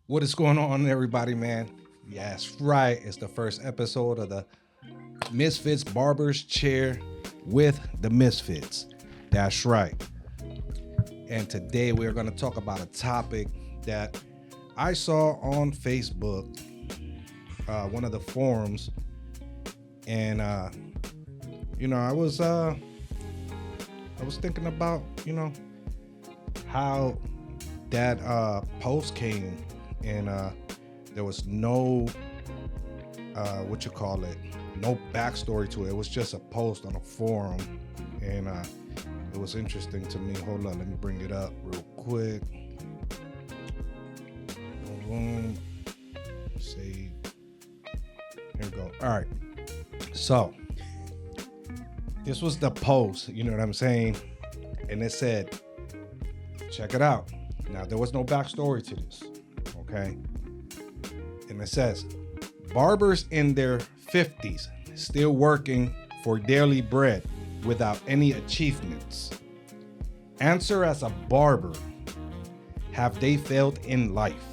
What is going on, everybody, man? Yes, right. It's the first episode of the Misfits Barbers Chair with the Misfits. That's right. And today we're going to talk about a topic that I saw on Facebook, one of the forums, and I was thinking about how that post came, and there was no no backstory to it. It was just a post on a forum, and it was interesting to me. Hold on, let me bring it up real quick. See, here we go. All right, so this was the post, you know what I'm saying, and it said, check it out. Now, there was no backstory to this, okay? And it says, barbers in their 50s still working for daily bread without any achievements. Answer as a barber, have they failed in life?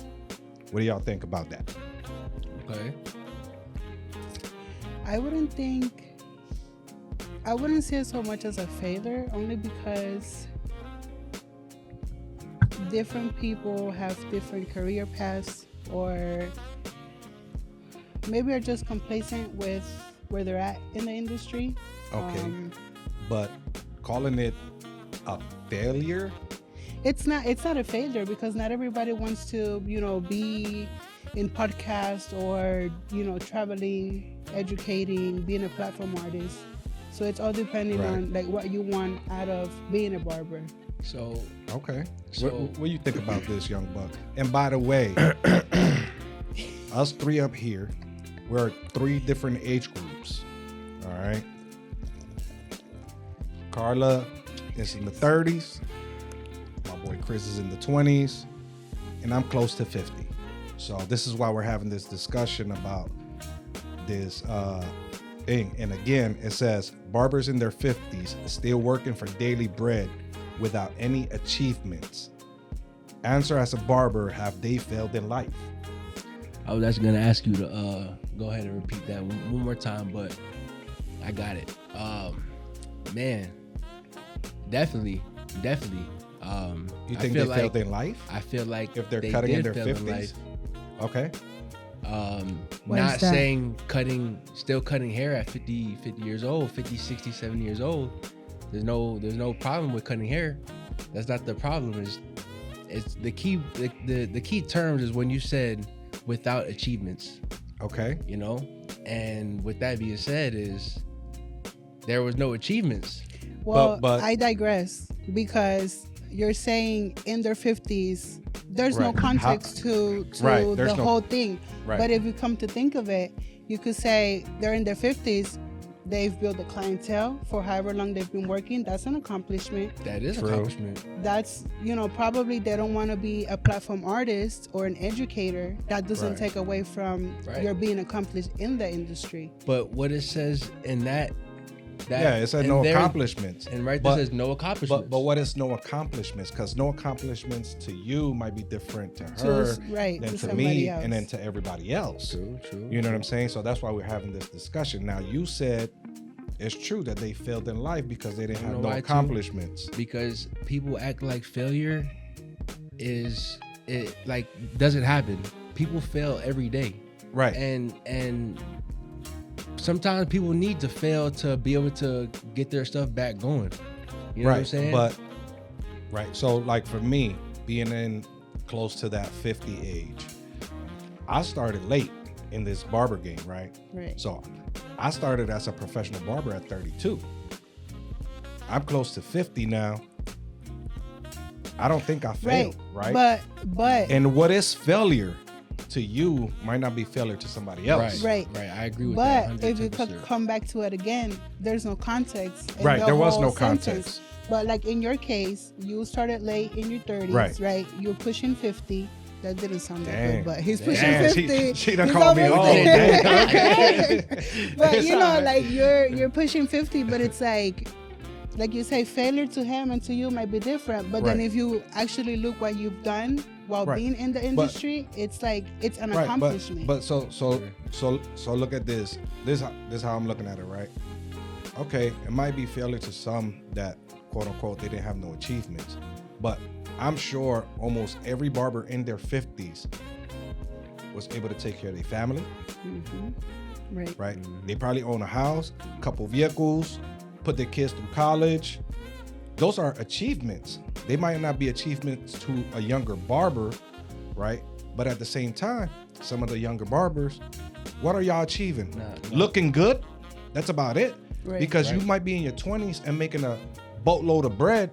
What do y'all think about that? Okay. I wouldn't say it so much as a failure, only because different people have different career paths, or maybe are just complacent with where they're at in the industry. Okay, but calling it a failure? It's not a failure, because not everybody wants to, be in podcast or, traveling, educating, being a platform artist. So it's all depending on like what you want out of being a barber. So okay. What do you think about this, young buck? And by the way, us three up here, we're 3 different age groups. All right. Carla is in the 30s. My boy Chris is in the 20s, and I'm close to 50. So this is why we're having this discussion about this thing. And again, it says barbers in their 50s still working for daily bread without any achievements. Answer as a barber, have they failed in life? I was actually gonna ask you to go ahead and repeat that one more time, but I got it. Man, definitely. You think they failed in life? I feel like if they're cutting in their 50s. Okay. Not saying still cutting hair at 50 years old, 50, 60, 70 years old. There's no problem with cutting hair. That's not the problem. It's the key. The key terms is when you said without achievements. Okay. And with that being said, is there was no achievements. Well, but I digress, because you're saying in their 50s. There's no context to the whole thing. Right. But if you come to think of it, you could say they're in their 50s. They've built a clientele for however long they've been working. That's an accomplishment. That is an accomplishment. That's, probably they don't want to be a platform artist or an educator. That doesn't take away from your being accomplished in the industry. But what it says in that it said no accomplishments. And there says no accomplishments. But what is no accomplishments? Because no accomplishments to you might be different to her than to me else. And then to everybody else. True. You know what I'm saying? So that's why we're having this discussion. Now, you said it's true that they failed in life because they didn't have no accomplishments. Because people act like failure doesn't happen. People fail every day. Right. And sometimes people need to fail to be able to get their stuff back going. You know what I'm saying? But so like for me, being in close to that 50 age, I started late in this barber game, right? So I started as a professional barber at 32. I'm close to 50 now. I don't think I failed, right? But and what is failure to you might not be failure to somebody else. Right. I agree with that. But if you could come back to it again, there's no context. There was no context. But like in your case, you started late in your 30s, right? You're pushing 50. That didn't sound that good, but he's pushing 50. She done called me old. Okay. But you're pushing 50, but it's like you say, failure to him and to you might be different. But then if you actually look what you've done while being in the industry, it's like it's an accomplishment. But so look at this. This is how I'm looking at it, right? Okay, it might be failure to some that quote unquote they didn't have no achievements, but I'm sure almost every barber in their 50s was able to take care of their family. Right. They probably own a house, a couple vehicles, put their kids through college. Those are achievements. They might not be achievements to a younger barber, right? But at the same time, some of the younger barbers, what are y'all achieving? Looking good? That's about it. Right. Because you might be in your 20s and making a boatload of bread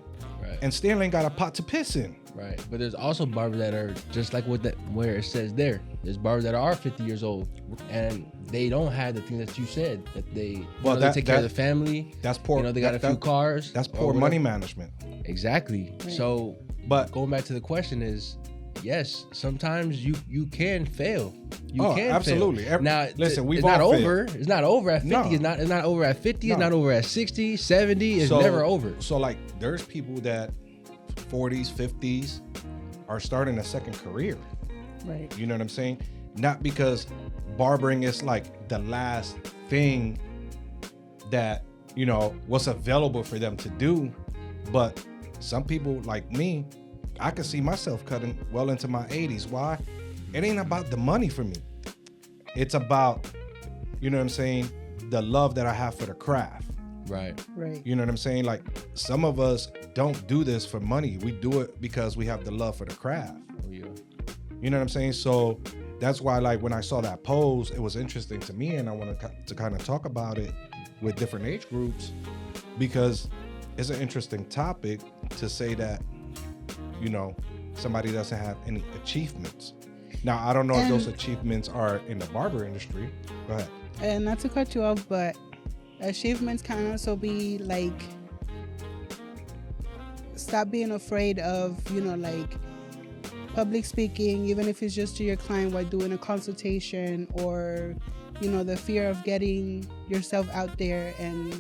and still ain't got a pot to piss in. Right. But there's also barbers that are just like where it says there. There's barbers that are 50 years old and they don't have the things that you said, that they, they take care of the family. That's poor. They got a few cars. That's poor money management. Exactly. Right. So, but going back to the question is, yes, sometimes you can fail. You can absolutely. Fail. Now, listen, it's not over. It's not over at 50. No. It's not over at 50. No. It's not over at 60, 70. It's never over. So like there's people that 40s, 50s are starting a second career. Right. You know what I'm saying? Not because barbering is like the last thing that, what's available for them to do. But some people like me, I could see myself cutting well into my 80s. Why? It ain't about the money for me. It's about, you know what I'm saying, the love that I have for the craft. Right. You know what I'm saying? Like some of us don't do this for money. We do it because we have the love for the craft. Oh, yeah. You know what I'm saying? So that's why, like, when I saw that pose, it was interesting to me, and I wanted to kind of talk about it with different age groups because it's an interesting topic to say that, somebody doesn't have any achievements. Now, I don't know if those achievements are in the barber industry. Go ahead. And not to cut you off, but achievements can also be like, stop being afraid of, like public speaking, even if it's just to your client while doing a consultation, or, the fear of getting yourself out there and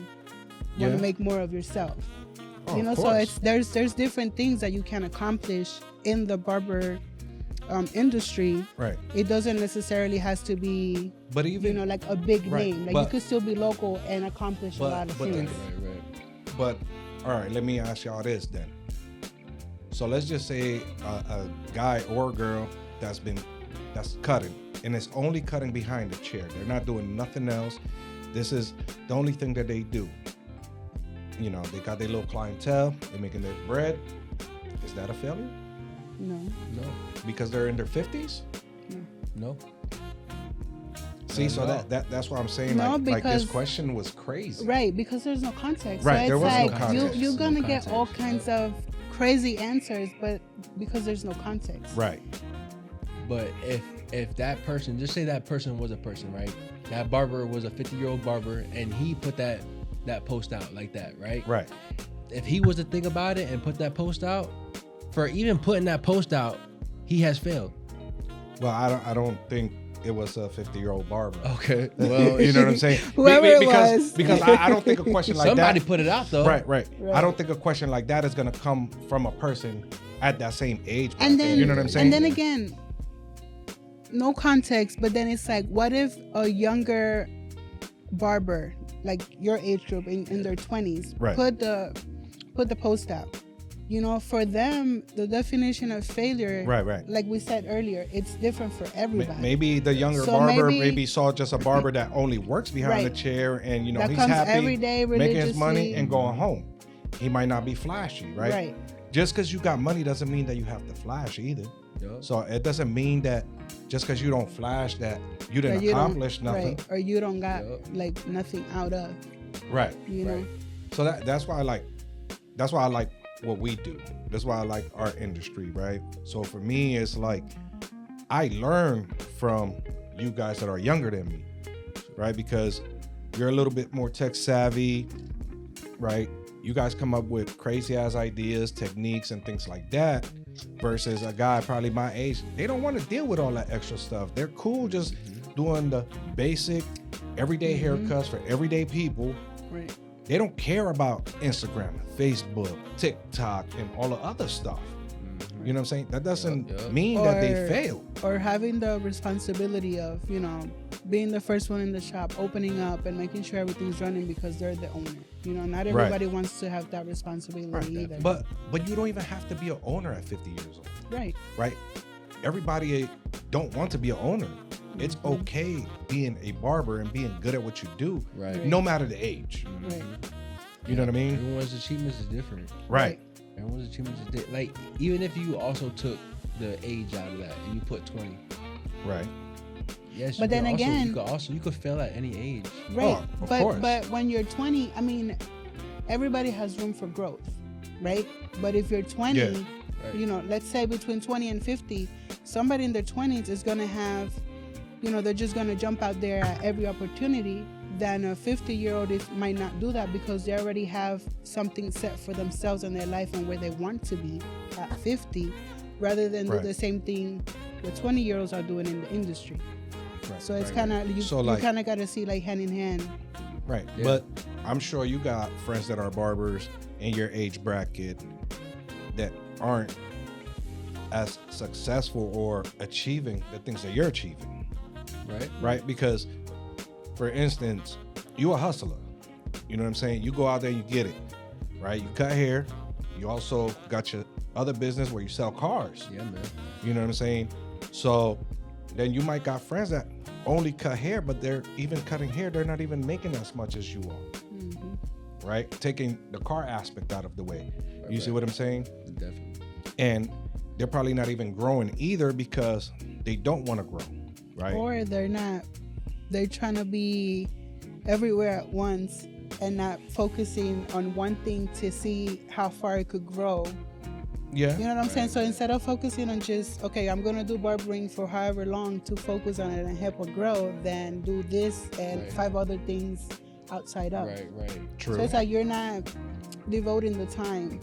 want to make more of yourself. So it's there's different things that you can accomplish in the barber industry. Right. It doesn't necessarily has to be, but even like a big name. Like you could still be local and accomplish a lot of things. But all right, let me ask y'all this then. So let's just say a guy or a girl that's cutting, and it's only cutting behind the chair. They're not doing nothing else. This is the only thing that they do. They got their little clientele. They're making their bread. Is that a failure? No. Because they're in their 50s? No. See, so that's why I'm saying like this question was crazy. Right, because there's no context. Right, so there was like no context. You're going to get all kinds of crazy answers, but because there's no context. Right. But if that person, just say that person was a person, right? That barber was a 50-year-old barber, and he put that post out like that, right? Right. If he was to think about it and put that post out, for even putting that post out, he has failed. Well, I don't think it was a 50-year-old barber. Okay. Well, you know what I'm saying? Whoever it was. Because I don't think a question like somebody that. put it out though. Right. I don't think a question like that is gonna come from a person at that same age. And then, you know what I'm saying? And then again, no context, but then it's like, what if a younger barber, like your age group in their 20s, put the post out? For them, the definition of failure, right. like we said earlier, it's different for everybody. Maybe the younger barber maybe saw just a barber that only works behind the chair, and that he's happy every day, making his money and going home. He might not be flashy, right? Just because you got money doesn't mean that you have to flash either. Yep. So it doesn't mean that just because you don't flash that you didn't accomplish nothing, or you don't got like nothing out of. Right. You know. So that's why I like what we do. That's why I like our industry, right? So for me, it's like I learn from you guys that are younger than me, right? Because you're a little bit more tech savvy, right? You guys come up with crazy ass ideas, techniques, and things like that, versus a guy probably my age. They don't want to deal with all that extra stuff. They're cool just doing the basic, everyday haircuts for everyday people. Right. They don't care about Instagram, Facebook, TikTok, and all the other stuff. You know what I'm saying? That doesn't mean that they fail. Or having the responsibility of, being the first one in the shop, opening up and making sure everything's running because they're the owner. Not everybody wants to have that responsibility either. But you don't even have to be an owner at 50 years old. Right. Right? Everybody don't want to be an owner. It's okay being a barber and being good at what you do, no matter the age. Right. You know what I mean? Everyone's achievements is different. Right. Everyone's achievements is different. Like, even if you also took the age out of that and you put 20. Right. Yes, but then again, you could fail at any age. Right. Of course. But when you're 20, I mean, everybody has room for growth, right? But if you're 20, let's say between 20 and 50, somebody in their 20s is going to have, they're just going to jump out there at every opportunity. Then a 50-year-old might not do that because they already have something set for themselves in their life and where they want to be at 50, rather than do the same thing the 20-year-olds are doing in the industry. Right. So it's kind of you kind of got to see like hand in hand. Right. Yeah. But I'm sure you got friends that are barbers in your age bracket that aren't as successful or achieving the things that you're achieving. Right. Right. Because, for instance, you're a hustler. You know what I'm saying? You go out there, you get it. Right. You cut hair. You also got your other business where you sell cars. Yeah, man. You know what I'm saying? So then you might got friends that only cut hair, but they're even cutting hair. They're not even making as much as you are. Mm-hmm. Right? Taking the car aspect out of the way. You see what I'm saying? Definitely. And they're probably not even growing either because they don't want to grow. Right? Or they're trying to be everywhere at once and not focusing on one thing to see how far it could grow. Yeah. You know what I'm saying? So instead of focusing on just, okay, I'm going to do barbering for however long to focus on it and help it grow, then do this and 5 other things outside of. Right. True. So it's like you're not devoting the time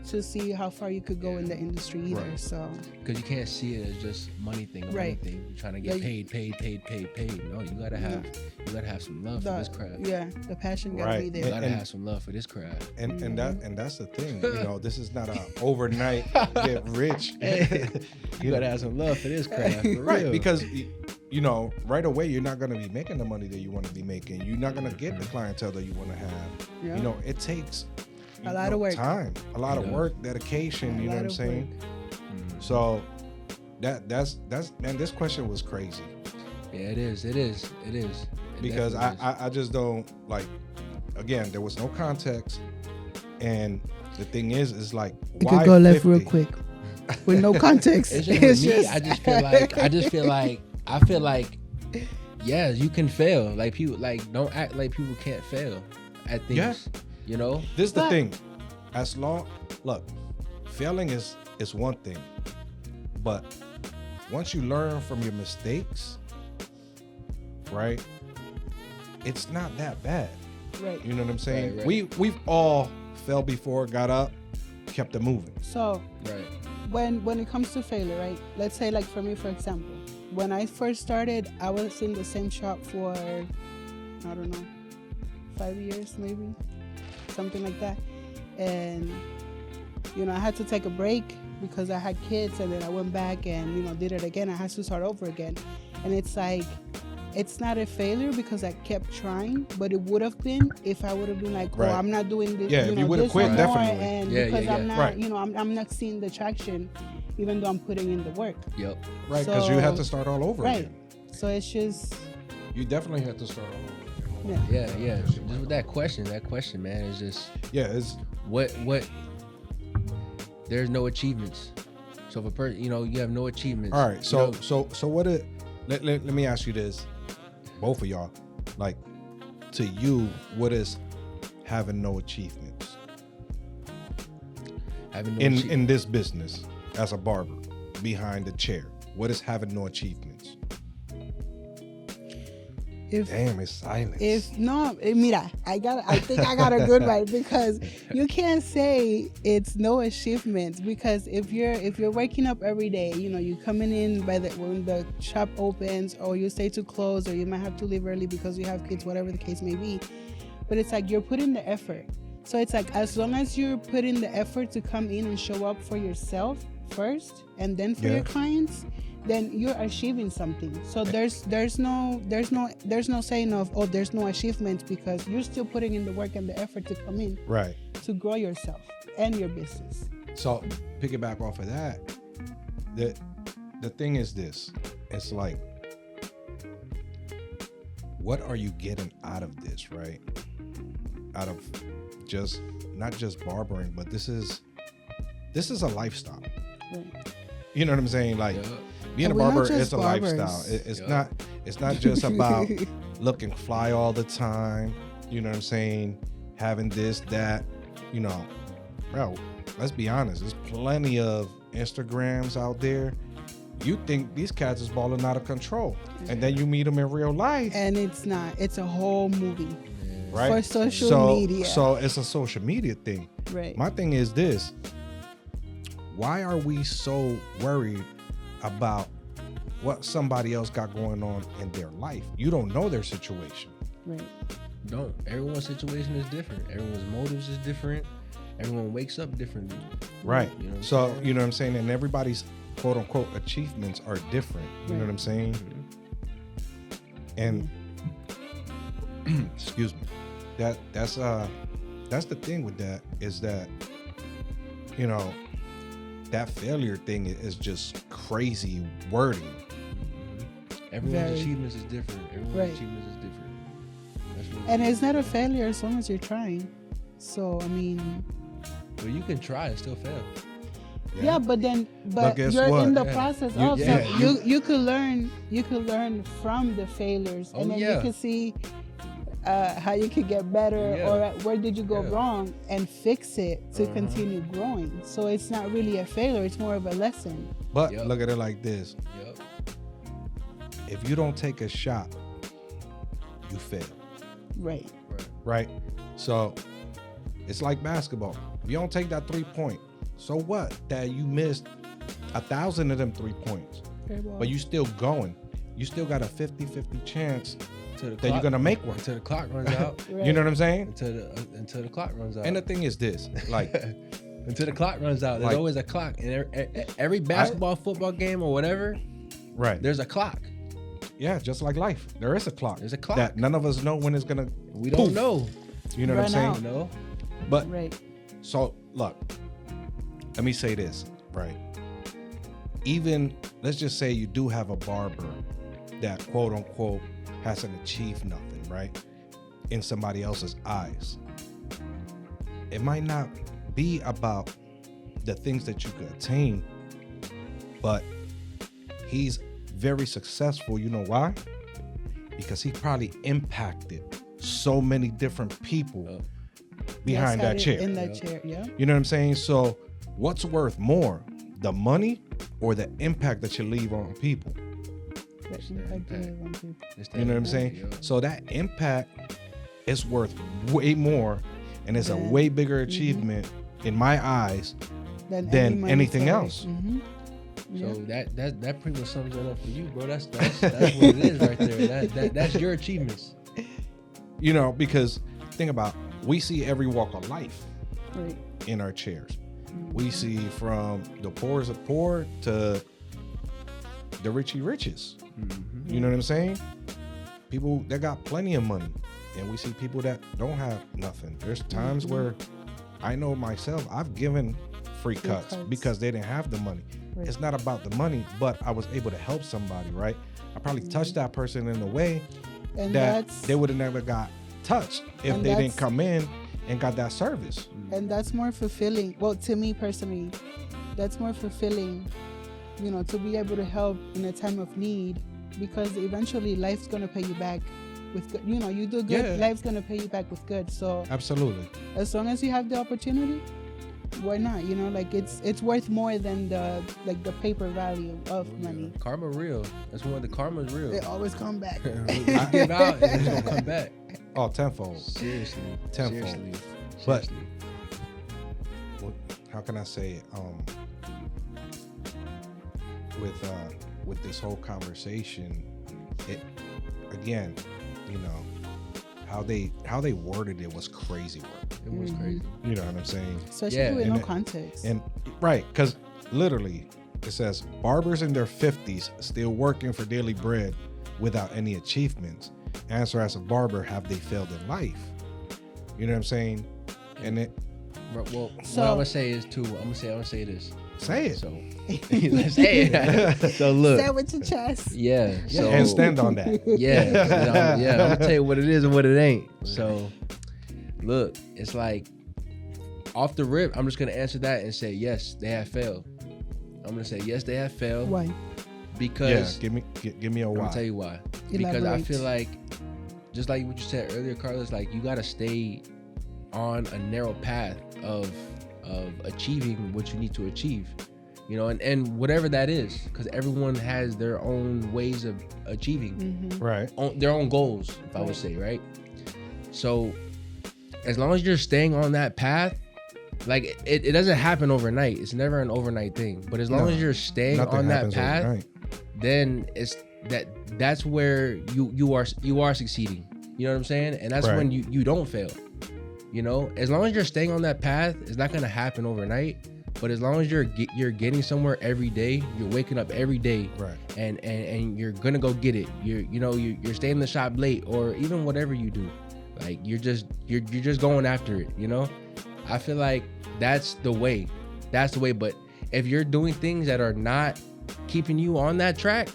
to see how far you could go in the industry either. Right. So because you can't see it as just money thing. Money thing. You're trying to get paid. No, you gotta have some love for this craft. Yeah, the passion gotta be there. You gotta have some love for this craft. And that's the thing. This is not a overnight get rich. You gotta have some love for this craft. For right, real. because right away you're not gonna be making the money that you want to be making. You're not gonna get the clientele that you want to have. Yeah. It takes a lot of work, time, a lot of work, dedication. You know what I'm saying? So that's man. This question was crazy. Yeah, it is. Because I just don't like. Again, there was no context, and the thing is like it why could go 50? left real quick with no context. It's just I feel like yeah, you can fail. Like people don't act like people can't fail at things. Yeah. This is the thing. Look, failing is one thing, but once you learn from your mistakes, right, it's not that bad. Right. You know what I'm saying? Right. We've all fell before, got up, kept it moving. So when it comes to failure, right? Let's say like for me, for example, when I first started, I was in the same shop for, I don't know, 5 years maybe, something like that. And, I had to take a break because I had kids, and then I went back and, did it again. I had to start over again. And it's like, it's not a failure because I kept trying, but it would have been if I would have been like, I'm not doing this. Yeah, if you would have quit, definitely. And because I'm not, I'm not seeing the traction, even though I'm putting in the work. Yep. Right, because you have to start all over again. So it's just. You definitely have to start all over again. Yeah. Just with that question, man, is just. Yeah, it's. What. There's no achievements. So if a person, you have no achievements. All right. So what it. Let me ask you this, both of y'all, like, to you, what is having no achievements? In this business as a barber, behind the chair, what is having no achievements? Damn, it's silence. Mira, I think I got a good one because you can't say it's no achievements because if you're waking up every day, you're coming in when the shop opens, or you stay to close, or you might have to leave early because you have kids, whatever the case may be. But it's like you're putting the effort. So it's like as long as you're putting the effort to come in and show up for yourself, first and then for your clients, then you're achieving something. So there's no saying of, oh, there's no achievements, because you're still putting in the work and the effort to come in to grow yourself and your business. So piggyback off of that, the thing is this, it's like, what are you getting out of this, right? Out of just not just barbering, but this is a lifestyle. Right. You know what I'm saying? Like being a barber is a lifestyle. It's not just about looking fly all the time. You know what I'm saying? Having this, that, you know, bro, let's be honest. There's plenty of Instagrams out there. You think these cats is balling out of control, and then you meet them in real life, and it's not. It's a whole movie, right? For social media. So it's a social media thing, right? My thing is this: why are we so worried about what somebody else got going on in their life? You don't know their situation, right? Don't. Everyone's situation is different. Everyone's motives is different. Everyone wakes up differently, right? You know so you know what I'm saying, and everybody's quote unquote achievements are different. You know what I'm saying? And excuse me. That's the thing with that, is that, you know, that failure thing is just crazy wording. Everyone's achievements is different. Everyone's achievements is different. And it's not a failure as long as you're trying. So I mean, well, you can try and still fail. Yeah, but you're what? In the process of you could learn from the failures, and then you could see how you could get better, or where did you go wrong, and fix it to continue growing. So it's not really a failure; it's more of a lesson. But look at it like this: if you don't take a shot, you fail. Right. So it's like basketball. If you don't take that 3-point. So what? That you missed 1,000 of them 3 points, but you still going. You still got a 50-50 chance that you're gonna make one until the clock runs out. You know what I'm saying? Until the clock runs out. And the thing is this, like, until the clock runs out, there's always a clock. And every basketball, football game, or whatever, right? There's a clock. Yeah, just like life, there is a clock. There's a clock that none of us know when it's gonna. We don't know. You know what I'm saying? No. But so look. Let me say this, right? Even, let's just say you do have a barber that quote unquote hasn't achieved nothing, right? In somebody else's eyes. It might not be about the things that you could attain, but he's very successful. You know why? Because he probably impacted so many different people behind that chair. In that chair, You know what I'm saying? So what's worth more, the money or the impact that you leave on people? You know what I'm saying? Yeah. So that impact is worth way more, and it's a way bigger achievement in my eyes than anything else. So that pretty much sums it up for you, bro. That's what it is right there. That's your achievements. You know, because think about, we see every walk of life in our chairs. We see from the poorest of poor to the riches. You know what I'm saying? People that got plenty of money, and we see people that don't have nothing. There's times where I know myself, I've given free cuts because they didn't have the money. It's not about the money, but I was able to help somebody, right? I probably touched that person in a way that they would have never got touched if they didn't come in and got that service. And that's more fulfilling. Well, to me personally, that's more fulfilling, you know, to be able to help in a time of need, because eventually life's going to pay you back with good. You know, you do good, life's going to pay you back with good. So absolutely, as long as you have the opportunity, why not? You know, like it's worth more than the paper value of money. Karma real. That's when the karma's real. It always come back. You give out, it's gonna come back. Oh, tenfold. Seriously. Tenfold. But how can I say it? With this whole conversation, it again, you know, how they worded it was crazy work. It was crazy. You know what I'm saying? Especially with no context. And right, because literally, it says, barbers in their 50s still working for daily bread without any achievements. Answer as a barber, have they failed in life? You know what I'm saying? And it. Well, so, what I'm gonna say is too. I'm gonna say this. Say it. So let's say it. So look. Say it with your chest. Yeah. So, and stand on that. Yeah. I'm gonna tell you what it is and what it ain't. So look, it's like off the rip. I'm just gonna answer that and say yes, they have failed. I'm gonna say yes, they have failed. Why? Because give me a why. I'm gonna tell you why. Elaborate. Because I feel like, just like what you said earlier, Carlos, like you gotta stay on a narrow path of achieving what you need to achieve, you know, and whatever that is, because everyone has their own ways of achieving, right? Their own goals, if I would say, right? So as long as you're staying on that path, like it doesn't happen overnight. It's never an overnight thing. But as long as you're staying on that path, overnight. Then it's that's where you are succeeding. You know what I'm saying? And that's when you don't fail. You know, as long as you're staying on that path, it's not gonna happen overnight. But as long as you're getting somewhere every day, you're waking up every day, right? And you're gonna go get it. You're staying in the shop late, or even whatever you do, like you're just going after it. You know, I feel like that's the way. That's the way. But if you're doing things that are not keeping you on that track,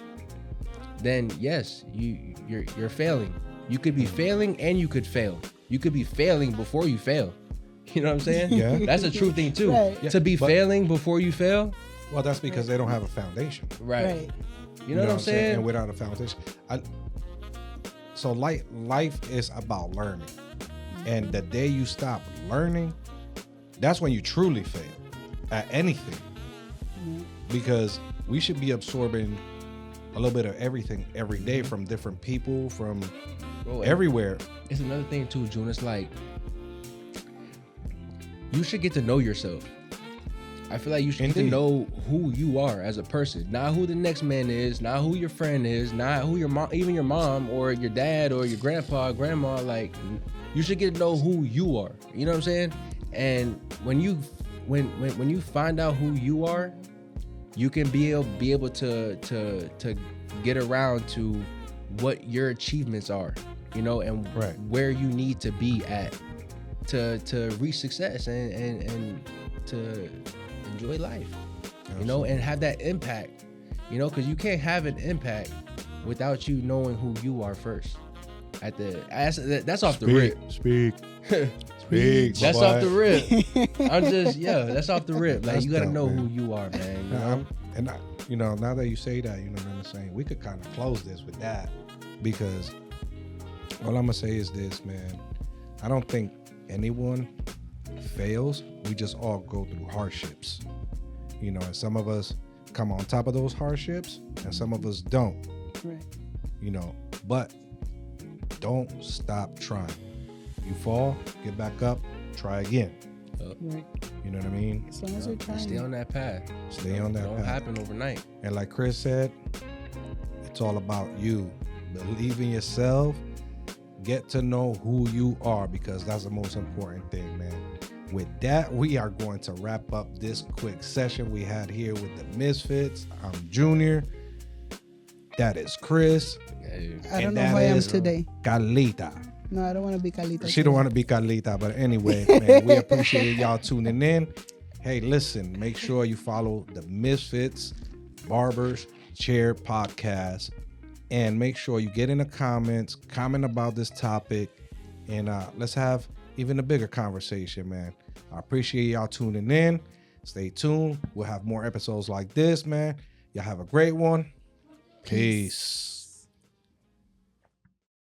then yes, you're failing. You could be failing and you could fail. You could be failing before you fail. You know what I'm saying? Yeah. That's a true thing too. Right. Yeah, to be failing before you fail. Well, that's because they don't have a foundation. Right. You know what I'm saying? And without a foundation. So life is about learning. And the day you stop learning, that's when you truly fail at anything. Because we should be absorbing a little bit of everything every day from different people, from everywhere. It's another thing too, June. It's like you should get to know yourself. I feel like you should get to know who you are as a person, not who the next man is, not who your friend is, not who your mom, even your mom or your dad or your grandpa, grandma. Like, you should get to know who you are. You know what I'm saying? And when you find out who you are, you can be able to get around to what your achievements are, you know, and where you need to be at to reach success and to enjoy life. Absolutely. You know, and have that impact, you know, because you can't have an impact without you knowing who you are first. That's off the rip. Speak. That's off the rip. That's off the rip. Like, you gotta know who you are, man. You know? Now that you say that, you know what I'm saying, we could kind of close this with that, because all I'm gonna say is this, man. I don't think anyone fails. We just all go through hardships, you know, and some of us come on top of those hardships and some of us don't. Right. You know, but don't stop trying. You fall, get back up, try again. Right. You know what I mean? As long as you're trying. Stay on that path. Stay on that path. Don't happen overnight. And like Chris said, it's all about you. Believe in yourself. Get to know who you are, because that's the most important thing, man. With that, we are going to wrap up this quick session we had here with the Misfits. I'm Junior. That is Chris. I don't know who I am today. Carlita. No, I don't want to be Carlita. She don't want to be Carlita, but anyway, man, we appreciate y'all tuning in. Hey, listen, make sure you follow the Misfits Barbers Chair podcast, and make sure you get in the comments, comment about this topic, and let's have even a bigger conversation, man. I appreciate y'all tuning in. Stay tuned. We'll have more episodes like this, man. Y'all have a great one. Peace.